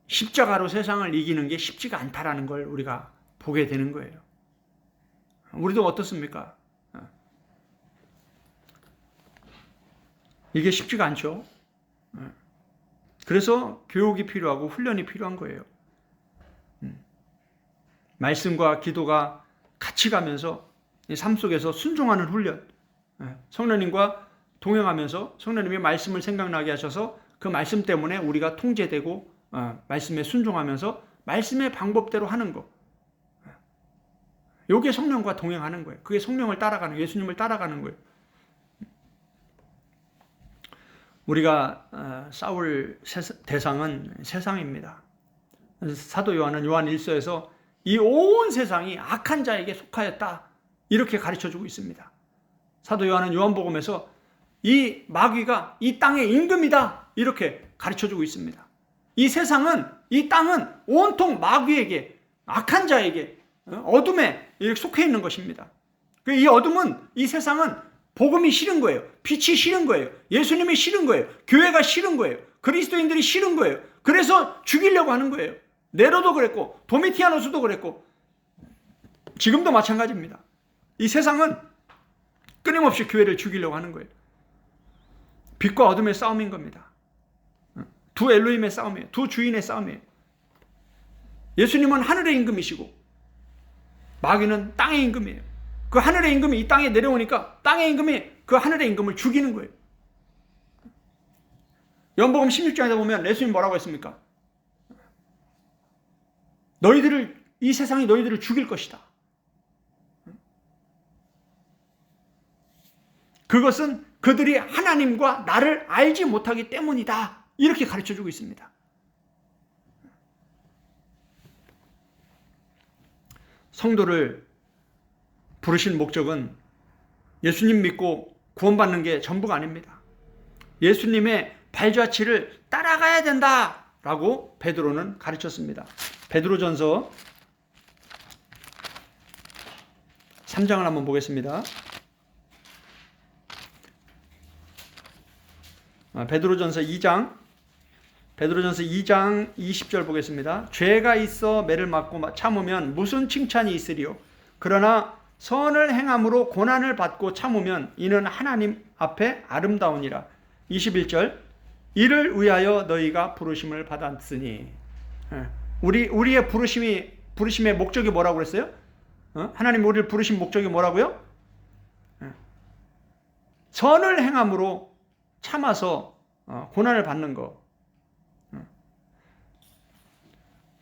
A: 십자가로 세상을 이기는 게 쉽지가 않다라는 걸 우리가 보게 되는 거예요. 우리도 어떻습니까? 이게 쉽지가 않죠. 그래서 교육이 필요하고 훈련이 필요한 거예요. 말씀과 기도가 같이 가면서 삶 속에서 순종하는 훈련, 성령님과 동행하면서 성령님의 말씀을 생각나게 하셔서 그 말씀 때문에 우리가 통제되고 말씀에 순종하면서 말씀의 방법대로 하는 거, 이게 성령과 동행하는 거예요. 그게 성령을 따라가는, 예수님을 따라가는 거예요. 우리가 싸울 대상은 세상입니다. 사도 요한은 요한 1서에서 이 온 세상이 악한 자에게 속하였다, 이렇게 가르쳐주고 있습니다. 사도 요한은 요한복음에서 이 마귀가 이 땅의 임금이다, 이렇게 가르쳐주고 있습니다. 이 세상은, 이 땅은 온통 마귀에게, 악한 자에게, 어둠에 이렇게 속해 있는 것입니다. 이 어둠은, 이 세상은 복음이 싫은 거예요. 빛이 싫은 거예요. 예수님이 싫은 거예요. 교회가 싫은 거예요. 그리스도인들이 싫은 거예요. 그래서 죽이려고 하는 거예요. 네로도 그랬고 도미티아노스도 그랬고 지금도 마찬가지입니다. 이 세상은 끊임없이 교회를 죽이려고 하는 거예요. 빛과 어둠의 싸움인 겁니다. 두 엘로힘의 싸움이에요. 두 주인의 싸움이에요. 예수님은 하늘의 임금이시고 마귀는 땅의 임금이에요. 그 하늘의 임금이 이 땅에 내려오니까 땅의 임금이 그 하늘의 임금을 죽이는 거예요. 요한복음 16장에 보면 예수님 뭐라고 했습니까? 이 세상이 너희들을 죽일 것이다. 그것은 그들이 하나님과 나를 알지 못하기 때문이다, 이렇게 가르쳐주고 있습니다. 성도를 부르신 목적은 예수님 믿고 구원받는 게 전부가 아닙니다. 예수님의 발자취를 따라가야 된다라고 베드로는 가르쳤습니다. 베드로전서 3장을 한번 보겠습니다. 베드로전서 2장 20절 보겠습니다. 죄가 있어 매를 맞고 참으면 무슨 칭찬이 있으리요? 그러나 선을 행함으로 고난을 받고 참으면 이는 하나님 앞에 아름다우니라. 21절, 이를 위하여 너희가 부르심을 받았으니. 우리의 부르심의 목적이 뭐라고 그랬어요? 하나님 우리를 부르신 목적이 뭐라고요? 선을 행함으로 참아서 고난을 받는 거.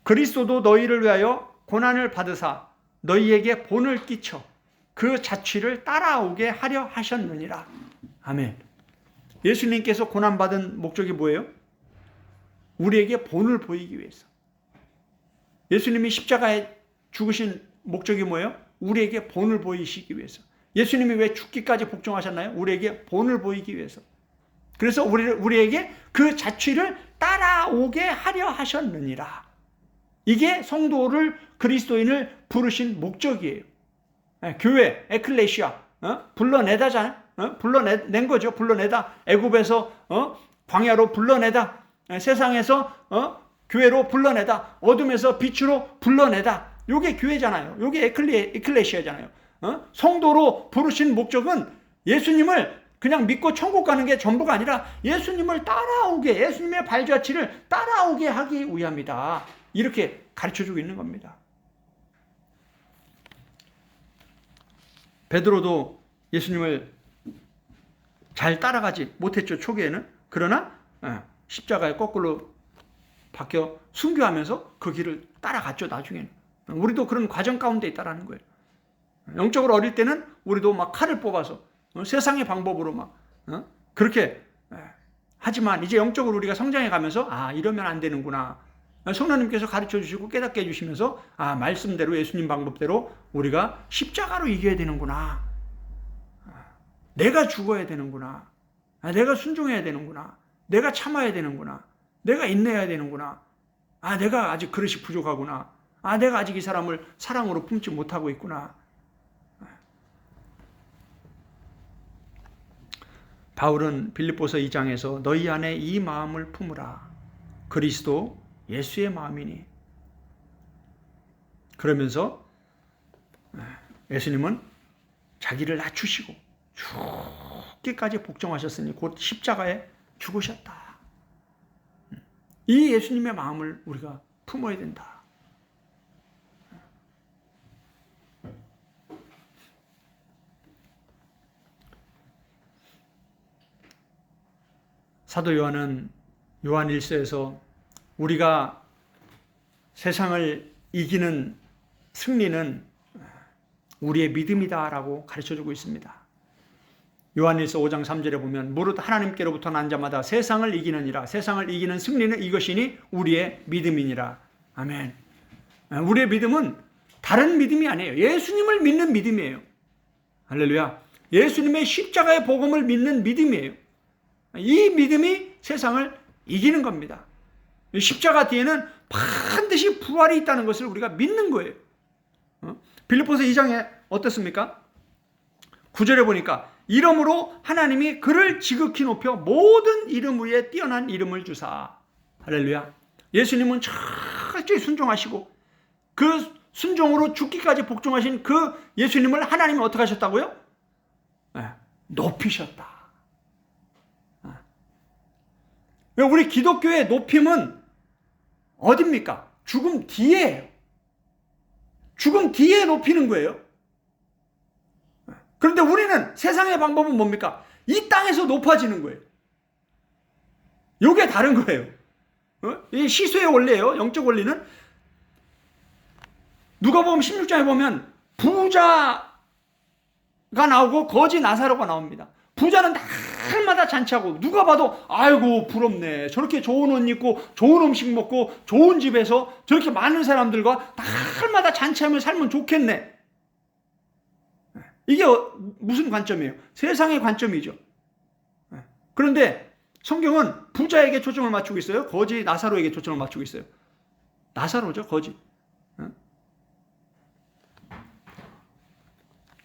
A: 그리스도도 너희를 위하여 고난을 받으사 너희에게 본을 끼쳐 그 자취를 따라오게 하려 하셨느니라. 아멘. 예수님께서 고난받은 목적이 뭐예요? 우리에게 본을 보이기 위해서. 예수님이 십자가에 죽으신 목적이 뭐예요? 우리에게 본을 보이시기 위해서. 예수님이 왜 죽기까지 복종하셨나요? 우리에게 본을 보이기 위해서. 그래서 우리에게 그 자취를 따라오게 하려 하셨느니라. 이게 성도를, 그리스도인을 부르신 목적이에요. 교회, 에클레시아, 불러내다잖아요. 불러낸 거죠. 불러내다. 애굽에서 광야로 불러내다. 세상에서 교회로 불러내다. 어둠에서 빛으로 불러내다. 요게 교회잖아요. 요게 에클레시아잖아요. 성도로 부르신 목적은 예수님을 그냥 믿고 천국 가는 게 전부가 아니라 예수님을 따라오게, 예수님의 발자취를 따라오게 하기 위함이다. 이렇게 가르쳐주고 있는 겁니다. 베드로도 예수님을 잘 따라가지 못했죠, 초기에는. 그러나 십자가에 거꾸로 박혀 순교하면서 그 길을 따라갔죠, 나중에는. 우리도 그런 과정 가운데 있다라는 거예요. 영적으로 어릴 때는 우리도 막 칼을 뽑아서 세상의 방법으로 막 그렇게 하지만 이제 영적으로 우리가 성장해 가면서 이러면 안 되는구나. 성령님께서 가르쳐 주시고 깨닫게 해주시면서 말씀대로 예수님 방법대로 우리가 십자가로 이겨야 되는구나. 내가 죽어야 되는구나. 내가 순종해야 되는구나. 내가 참아야 되는구나. 내가 인내해야 되는구나. 내가 아직 그릇이 부족하구나. 내가 아직 이 사람을 사랑으로 품지 못하고 있구나. 바울은 빌립보서 2장에서 너희 안에 이 마음을 품으라. 그리스도 예수의 마음이니. 그러면서 예수님은 자기를 낮추시고 죽기까지 복종하셨으니 곧 십자가에 죽으셨다. 이 예수님의 마음을 우리가 품어야 된다. 사도 요한은 요한 1서에서 우리가 세상을 이기는 승리는 우리의 믿음이다라고 가르쳐주고 있습니다. 요한일서 5장 3절에 보면 무릇 하나님께로부터 난 자마다 세상을 이기느니라. 세상을 이기는 승리는 이것이니 우리의 믿음이니라. 아멘. 우리의 믿음은 다른 믿음이 아니에요. 예수님을 믿는 믿음이에요. 할렐루야. 예수님의 십자가의 복음을 믿는 믿음이에요. 이 믿음이 세상을 이기는 겁니다. 십자가 뒤에는 반드시 부활이 있다는 것을 우리가 믿는 거예요. 빌립보서 2장에 어떻습니까? 9절에 보니까 이러므로 하나님이 그를 지극히 높여 모든 이름 위에 뛰어난 이름을 주사. 할렐루야. 예수님은 철저히 순종하시고 그 순종으로 죽기까지 복종하신 그 예수님을 하나님이 어떻게 하셨다고요? 높이셨다. 우리 기독교의 높임은 어딥니까? 죽음 뒤에예요. 죽음 뒤에 높이는 거예요. 그런데 우리는 세상의 방법은 뭡니까? 이 땅에서 높아지는 거예요. 이게 다른 거예요. 이 시수의 원리예요. 영적 원리는. 누가복음 16장에 보면 부자가 나오고 거지 나사로가 나옵니다. 부자는 날마다 잔치하고 누가 봐도 아이고 부럽네. 저렇게 좋은 옷 입고 좋은 음식 먹고 좋은 집에서 저렇게 많은 사람들과 날마다 잔치하며 살면 좋겠네. 이게 무슨 관점이에요? 세상의 관점이죠. 그런데 성경은 부자에게 초점을 맞추고 있어요. 거지 나사로에게 초점을 맞추고 있어요. 나사로죠, 거지.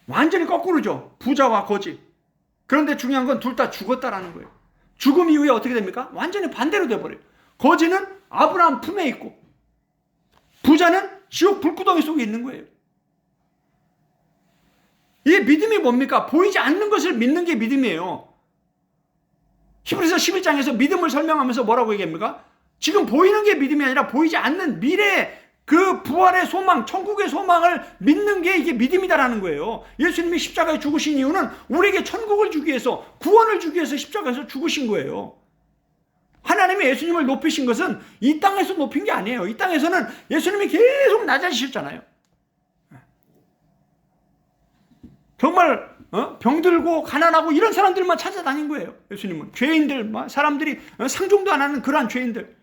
A: 완전히 거꾸로죠. 부자와 거지. 그런데 중요한 건 둘 다 죽었다라는 거예요. 죽음 이후에 어떻게 됩니까? 완전히 반대로 돼버려요. 거지는 아브라함 품에 있고 부자는 지옥 불구덩이 속에 있는 거예요. 이 믿음이 뭡니까? 보이지 않는 것을 믿는 게 믿음이에요. 히브리서 11장에서 믿음을 설명하면서 뭐라고 얘기합니까? 지금 보이는 게 믿음이 아니라 보이지 않는 미래의 그 부활의 소망, 천국의 소망을 믿는 게 이게 믿음이다라는 거예요. 예수님이 십자가에 죽으신 이유는 우리에게 천국을 주기 위해서, 구원을 주기 위해서 십자가에서 죽으신 거예요. 하나님이 예수님을 높이신 것은 이 땅에서 높인 게 아니에요. 이 땅에서는 예수님이 계속 낮아지셨잖아요. 정말 병들고 가난하고 이런 사람들만 찾아다닌 거예요. 예수님은 죄인들, 사람들이 상종도 안 하는 그러한 죄인들.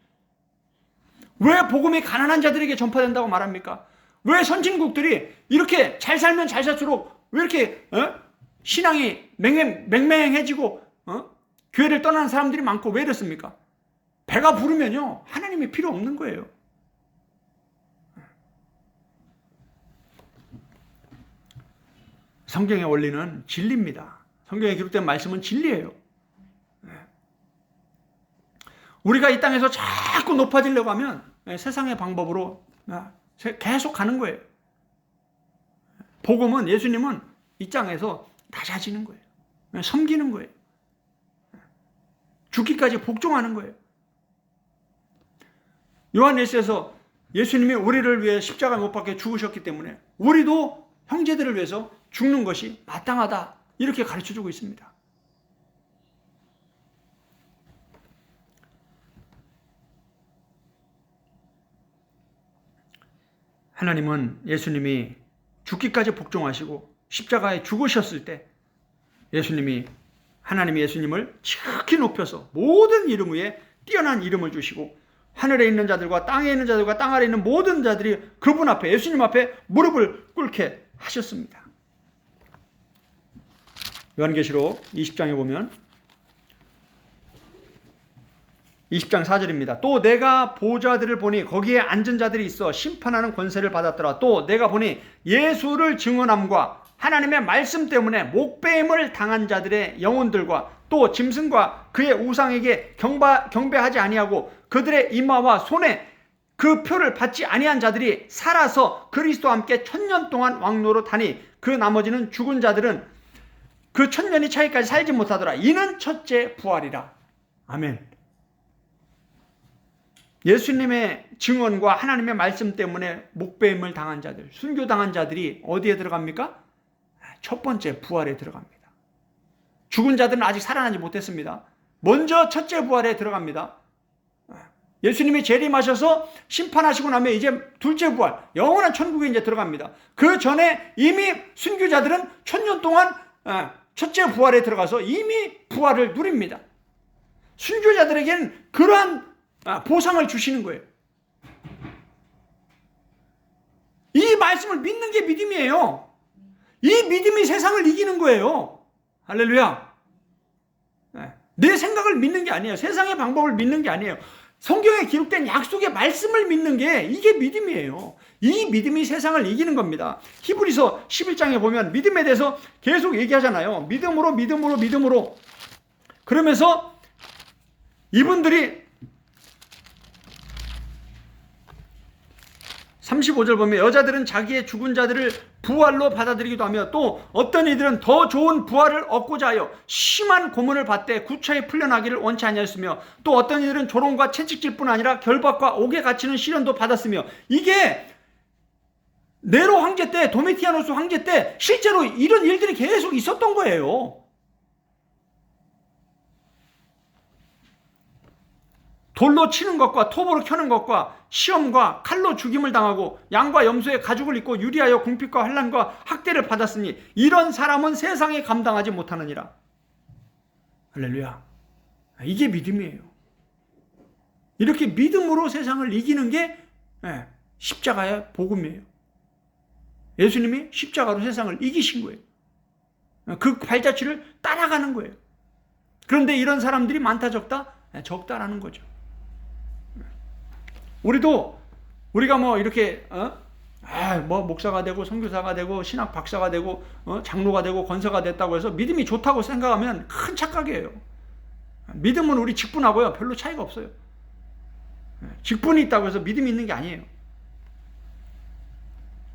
A: 왜 복음이 가난한 자들에게 전파된다고 말합니까? 왜 선진국들이 이렇게 잘 살면 잘 살수록 왜 이렇게 신앙이 맹맹해지고 교회를 떠나는 사람들이 많고 왜 이렇습니까? 배가 부르면요 하나님이 필요 없는 거예요. 성경의 원리는 진리입니다. 성경에 기록된 말씀은 진리예요. 우리가 이 땅에서 자꾸 높아지려고 하면 세상의 방법으로 계속 가는 거예요. 복음은, 예수님은 이 땅에서 낮아지는 거예요. 섬기는 거예요. 죽기까지 복종하는 거예요. 요한일서에서 예수님이 우리를 위해 십자가 못 박혀 죽으셨기 때문에 우리도 형제들을 위해서 죽는 것이 마땅하다, 이렇게 가르쳐주고 있습니다. 하나님은 예수님이 죽기까지 복종하시고 십자가에 죽으셨을 때 하나님이 예수님을 지극히 높여서 모든 이름 위에 뛰어난 이름을 주시고 하늘에 있는 자들과 땅에 있는 자들과 땅 아래 있는 모든 자들이 그분 앞에, 예수님 앞에 무릎을 꿇게 하셨습니다. 요한계시록 20장에 보면 20장 4절입니다. 또 내가 보좌들을 보니 거기에 앉은 자들이 있어 심판하는 권세를 받았더라. 또 내가 보니 예수를 증언함과 하나님의 말씀 때문에 목배임을 당한 자들의 영혼들과 또 짐승과 그의 우상에게 경배하지 아니하고 그들의 이마와 손에 그 표를 받지 아니한 자들이 살아서 그리스도와 함께 1000년 동안 왕노로 다니 그 나머지는 죽은 자들은 그 1000년이 차기까지 살지 못하더라. 이는 첫째 부활이라. 아멘. 예수님의 증언과 하나님의 말씀 때문에 목배임을 당한 자들, 순교당한 자들이 어디에 들어갑니까? 첫 번째 부활에 들어갑니다. 죽은 자들은 아직 살아나지 못했습니다. 먼저 첫째 부활에 들어갑니다. 예수님이 재림하셔서 심판하시고 나면 이제 둘째 부활, 영원한 천국에 이제 들어갑니다. 그 전에 이미 순교자들은 1000년 동안 첫째 부활에 들어가서 이미 부활을 누립니다. 순교자들에게는 그러한 보상을 주시는 거예요. 이 말씀을 믿는 게 믿음이에요. 이 믿음이 세상을 이기는 거예요. 할렐루야. 내 생각을 믿는 게 아니에요. 세상의 방법을 믿는 게 아니에요. 성경에 기록된 약속의 말씀을 믿는 게 이게 믿음이에요. 이 믿음이 세상을 이기는 겁니다. 히브리서 11장에 보면 믿음에 대해서 계속 얘기하잖아요. 믿음으로 그러면서 이분들이 35절 보면 여자들은 자기의 죽은 자들을 부활로 받아들이기도 하며 또 어떤 이들은 더 좋은 부활을 얻고자 하여 심한 고문을 받되 구차히 풀려나기를 원치 아니하였으며 또 어떤 이들은 조롱과 채찍질뿐 아니라 결박과 옥에 갇히는 시련도 받았으며 이게 네로 황제 때, 도미티아누스 황제 때 실제로 이런 일들이 계속 있었던 거예요. 돌로 치는 것과 톱으로 켜는 것과 시험과 칼로 죽임을 당하고 양과 염소의 가죽을 입고 유리하여 궁핍과 환난과 학대를 받았으니 이런 사람은 세상에 감당하지 못하느니라. 할렐루야. 이게 믿음이에요. 이렇게 믿음으로 세상을 이기는 게 십자가의 복음이에요. 예수님이 십자가로 세상을 이기신 거예요. 그 발자취를 따라가는 거예요. 그런데 이런 사람들이 많다 적다? 적다라는 거죠. 우리가 뭐 이렇게 뭐 목사가 되고 선교사가 되고 신학 박사가 되고 장로가 되고 권사가 됐다고 해서 믿음이 좋다고 생각하면 큰 착각이에요. 믿음은 우리 직분하고요 별로 차이가 없어요. 직분이 있다고 해서 믿음이 있는 게 아니에요.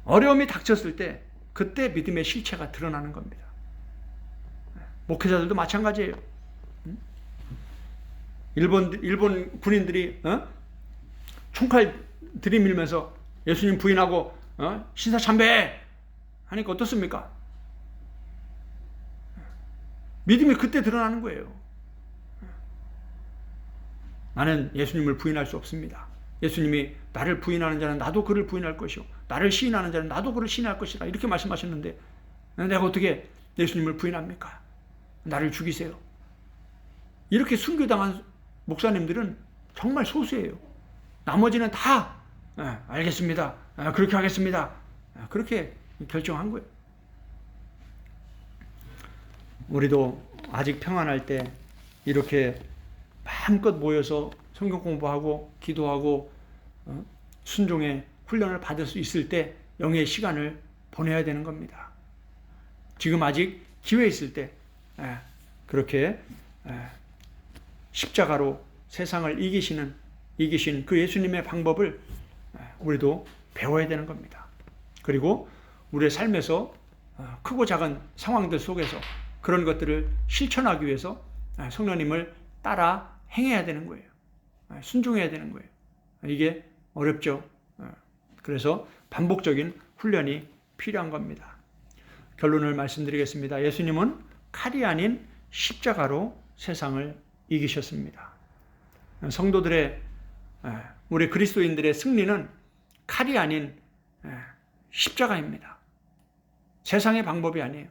A: 어려움이 닥쳤을 때 그때 믿음의 실체가 드러나는 겁니다. 목회자들도 마찬가지예요. 일본 군인들이 총칼 들이밀면서 예수님 부인하고 신사참배 하니까 어떻습니까? 믿음이 그때 드러나는 거예요. 나는 예수님을 부인할 수 없습니다. 예수님이 나를 부인하는 자는 나도 그를 부인할 것이요 나를 시인하는 자는 나도 그를 시인할 것이라 이렇게 말씀하셨는데 내가 어떻게 예수님을 부인합니까? 나를 죽이세요. 이렇게 순교당한 목사님들은 정말 소수예요. 나머지는 다 알겠습니다. 그렇게 하겠습니다. 그렇게 결정한 거예요. 우리도 아직 평안할 때 이렇게 마음껏 모여서 성경 공부하고 기도하고 순종의 훈련을 받을 수 있을 때 영의 시간을 보내야 되는 겁니다. 지금 아직 기회 있을 때 그렇게 십자가로 세상을 이기신 그 예수님의 방법을 우리도 배워야 되는 겁니다. 그리고 우리의 삶에서 크고 작은 상황들 속에서 그런 것들을 실천하기 위해서 성령님을 따라 행해야 되는 거예요. 순종해야 되는 거예요. 이게 어렵죠. 그래서 반복적인 훈련이 필요한 겁니다. 결론을 말씀드리겠습니다. 예수님은 칼이 아닌 십자가로 세상을 이기셨습니다. 성도들의 우리 그리스도인들의 승리는 칼이 아닌 십자가입니다. 세상의 방법이 아니에요.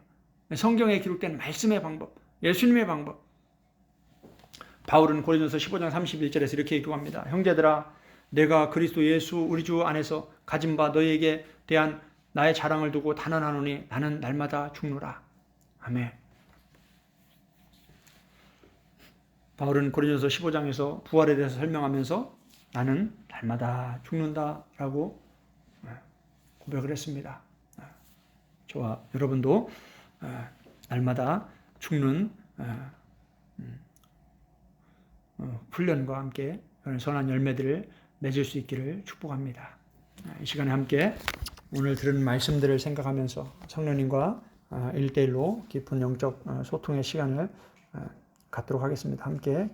A: 성경에 기록된 말씀의 방법, 예수님의 방법. 바울은 고린도서 15장 31절에서 이렇게 기록합니다. 형제들아 내가 그리스도 예수 우리 주 안에서 가진 바 너희에게 대한 나의 자랑을 두고 단언하노니 나는 날마다 죽노라. 아멘. 바울은 고린도서 15장에서 부활에 대해서 설명하면서 나는 날마다 죽는다라고 고백을 했습니다. 저와 여러분도 날마다 죽는 훈련과 함께 선한 열매들을 맺을 수 있기를 축복합니다. 이 시간에 함께 오늘 들은 말씀들을 생각하면서 성령님과 1대1로 깊은 영적 소통의 시간을 갖도록 하겠습니다. 함께